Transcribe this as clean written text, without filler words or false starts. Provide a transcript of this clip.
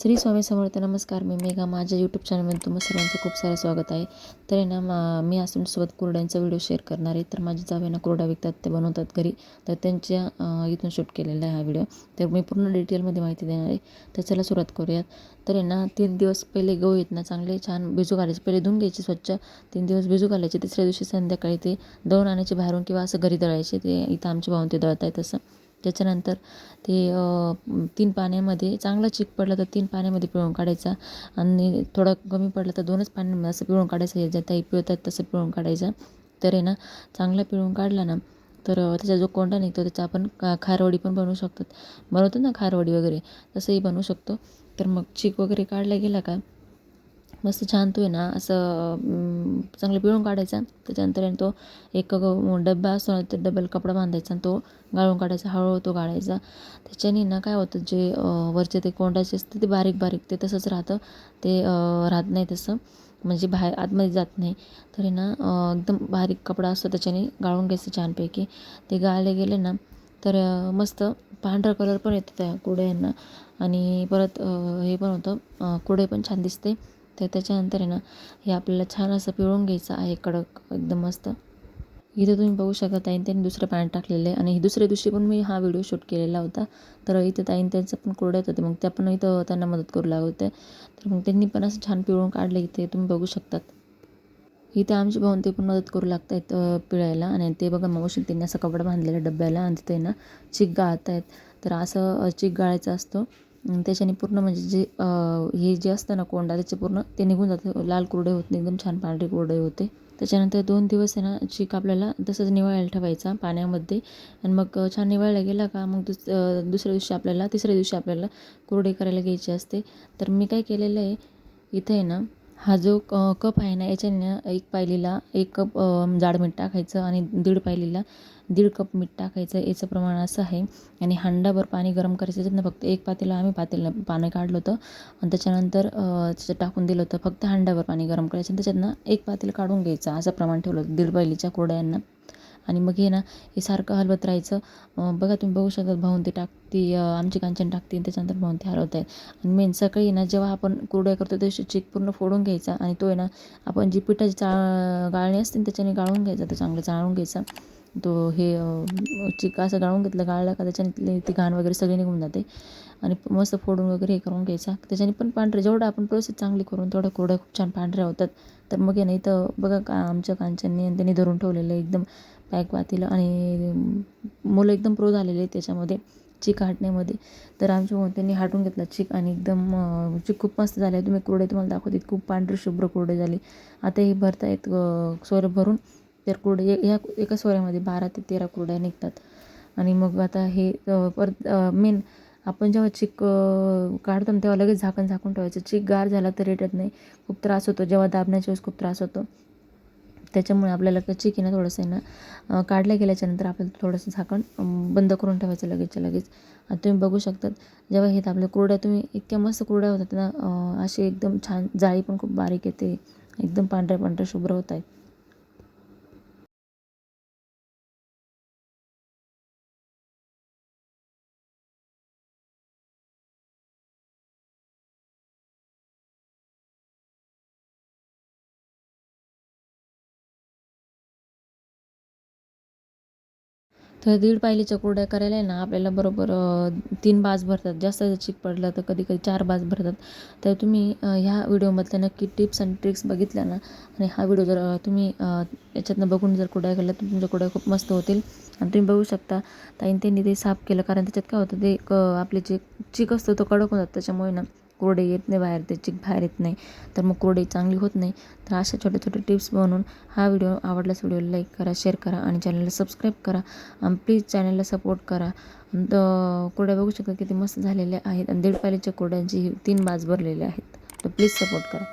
श्री स्वामी समर्थ. नमस्कार. मी मेघा. माझ्या यूट्यूब चॅनलमध्ये तुम्हा सर्वांचं खूप सारं स्वागत आहे. तर आहे ना मी आज तुमच्यासोबत कुरड्यांचा व्हिडिओ शेअर करणार आहे. तर माझे जावे ना कुरडा विकतात, ते बनवतात घरी. तर त्यांच्या इथून शूट केलेला आहे हा व्हिडिओ. तर मी पूर्ण डिटेलमध्ये माहिती देणार आहे. तर चला सुरुवात करूयात. तर आहे ना 3 दिवस पहिले गहू आहेत ना चांगले छान भिजू घालायचे. पहिले धुवून घ्यायचे स्वच्छ, 3 दिवस भिजू घालायचे. तिसऱ्या दिवशी संध्याकाळी ते दळून आणायचे बाहेरून किंवा असं घरी दळायचे. ते इथं आमच्या भाऊन ते दळत आहेत तसं. त्याच्यानंतर ते 3 पाण्यामध्ये चांगला चिक पडला तर 3 पाण्यामध्ये पिळून काढायचा आणि थोडं कमी पडलं तर 2च पाण्यामध्ये असं पिळून काढायचं. ज्या ताई पिळतात तसं पिळून काढायचं. तर आहे ना चांगला पिळून काढला ना तर त्याचा जो कोंडा निघतो त्याचा आपण खारवडी पण बनवू शकतात. बनवतो ना खारवडी वगैरे, तसंही बनवू शकतो. तर मग चिक वगैरे काढला गेला का मस्त छान तो आहे ना असं चांगलं पिळून काढायचा. त्याच्यानंतर तो एक डब्बा असतो ना, त्या डब्याला कपडा बांधायचा आणि तो गाळून काढायचा. हळूहळू तो गाळायचा. त्याच्याने ना काय होतं, जे वरचे ते कोंडाचे असते ते बारीक बारीक ते तसंच राहतं. ते राहत नाही तसं, म्हणजे बाहेर आतमध्ये जात नाही. तरी ना एकदम बारीक कपडा असतो त्याच्याने गाळून घ्यायचं छानपैकी. ते गाळले गेले ना तर मस्त पांढरा कलर पण येतो त्या कुरड्यांना आणि परत हे पण होतं, कुरडे पण छान दिसते. तर त्याच्यानंतर आहे ना हे आपल्याला छान असं पिळून घ्यायचं आहे कडक एकदम मस्त. इथं तुम्ही बघू शकता ताईन त्यांनी दुसरं पाणी टाकलेलं आहे आणि दुसऱ्या दिवशी पण मी हा व्हिडिओ शूट केलेला होता. तर इथं ताईन त्यांचं पण कुरड्यात होते, मग त्या पण इथं त्यांना मदत करू लागत होत्या. तर मग त्यांनी पण असं छान पिळून काढलं. इथे तुम्ही बघू शकतात. इथे आमचे भाऊन ते पण मदत करू लागत आहेत पिळायला. आणि ते बघा मावशी त्यांनी असं कपडा बांधलेला डब्याला आणि तिथे ना चिक गाळत आहेत. तर असं चिक गाळायचं असतं. त्याच्याने पूर्ण म्हणजे जे हे जे असतं ना कोंडा त्याचे पूर्ण ते निघून जातं. लाल कुरडे होत नाही, एकदम छान पांढरे कुरडे होते. त्याच्यानंतर 2 दिवस आहे ना चिक आपल्याला तसंच निवळायला ठेवायचा पाण्यामध्ये. आणि मग छान निवळला गेला का मग दुसऱ्या दिवशी आपल्याला तिसऱ्या दिवशी आपल्याला कुरडे करायला घ्यायचे असते. तर मी काय केलेलं आहे इथे आहे ना, हा जो कप आहे ना याच्याने ना 1 पायलीला 1 कप जाड मीठ टाकायचं आणि 1.5 पायलीला 1.5 कप मीठ टाकायचं. याचं प्रमाण असं आहे. आणि हंडाभर पाणी गरम करायचं. त्याच्यात ना फक्त 1 पातेलं आम्ही पाणी काढलं होतं आणि त्याच्यानंतर त्याच्यात टाकून दिलं होतं. फक्त हंडाभर पाणी गरम करायचं आणि त्याच्यात ना 1 पातेलं काढून घ्यायचं. असं प्रमाण ठेवलं होतं 1.5 पायलीच्या कुरड्यांना. आणि मग हे ना हे सारखं हलवत राहायचं. बघा तुम्ही बघू शकता भाऊन ते टाकते, आमची कांचन टाकते आणि त्याच्यानंतर भाऊन ते हलवत आहे. आणि मेन सकाळी ना जेव्हा आपण कुरड्या करतो त्याची चिक पूर्ण फोडून घ्यायचा आणि तो आहे ना आपण जी पिठाची गाळणी असते ना त्याच्याने गाळून घ्यायचा. तो चांगलं चाळून घ्यायचा. तो हे चिक असं गाळून घेतलं, गाळला का त्याच्याने ती घाण वगैरे सगळी निघून जाते. आणि मस्त फोडून वगैरे हे करून घ्यायचा. त्याच्याने पण पांढरे जेवढं आपण प्रोसेस चांगली करून तेवढ्या कुरड्या खूप छान पांढऱ्या होतात. तर मग आहे ना इथं बघा का आमच्या कांचनने त्यांनी धरून ठेवलेलं एकदम पॅक पातेलं आणि मुलं एकदम प्रो झालेले आहेत त्याच्यामध्ये चिक हाटण्यामध्ये. तर आमच्या भाऊन त्यांनी हाटून घेतला चिक आणि एकदम चिक खूप मस्त झाले. तुम्ही कुरडे तुम्हाला दाखवते खूप पांढरे शुभ्र कुरडे झाले. आता हे भरतायत सोरे भरून. तर कुरडे ह्या एका सोऱ्यामध्ये 12 ते 13 कुरड्या निघतात. आणि मग आता हे परत मेन आपण जेव्हा चिक काढतो ना तेव्हा लगेच झाकून ठेवायचं. चिक गार झाला तर रेटत नाही, खूप त्रास होतो. जेव्हा दाबण्याच्या वेळेस खूप त्रास होतो. त्याच्यामुळे आपल्याला चिक आहे ना थोडंसं आहे ना काढल्या गेल्याच्यानंतर आपल्याला थोडंसं झाकण बंद करून ठेवायचं लगेचच्या लगेच. आता तुम्ही बघू शकतात जेव्हा हे आपल्या कुरड्या तुम्ही इतक्या मस्त कुरड्या होतात ना, असे एकदम छान जाळी पण खूप बारीक येते. एकदम पांढऱ्या पांढऱ्या शुभ्र होत आहेत. तर 1.5 पायलीच्या कुरड्या करायला आहे ना आपल्याला बरोबर 3 बास भरतात. जास्त चिक पडलं तर कधी कधी 4 बास भरतात. तर तुम्ही ह्या व्हिडिओमधल्या नक्की टिप्स आणि ट्रिक्स बघितल्या ना आणि हा व्हिडिओ जर तुम्ही याच्यातनं बघून जर कुरड्या केल्या तर तुमच्या कुरड्या खूप मस्त होतील. आणि तुम्ही बघू शकता ताईन त्यांनी ते साफ केलं, कारण त्याच्यात काय होतं ते आपले जे चिक असतो तो कडक होतात. त्याच्यामुळे ना कुरडे येत नाही बाहेर, ते चिक बाहेर येत नाही. तर मग कुरडई चांगली होत नाही. तर अशा छोटे छोटे टिप्स बनवून हा व्हिडिओ आवडल्यास व्हिडिओला लाईक करा, शेअर करा आणि चॅनलला सबस्क्राईब करा. प्लीज चॅनलला सपोर्ट करा. कुरड्या बघू शकता किती मस्त झालेल्या आहेत आणि 1.5 पायलीच्या कुरड्यांची 3 बाज भरलेले आहेत. तर प्लीज सपोर्ट करा.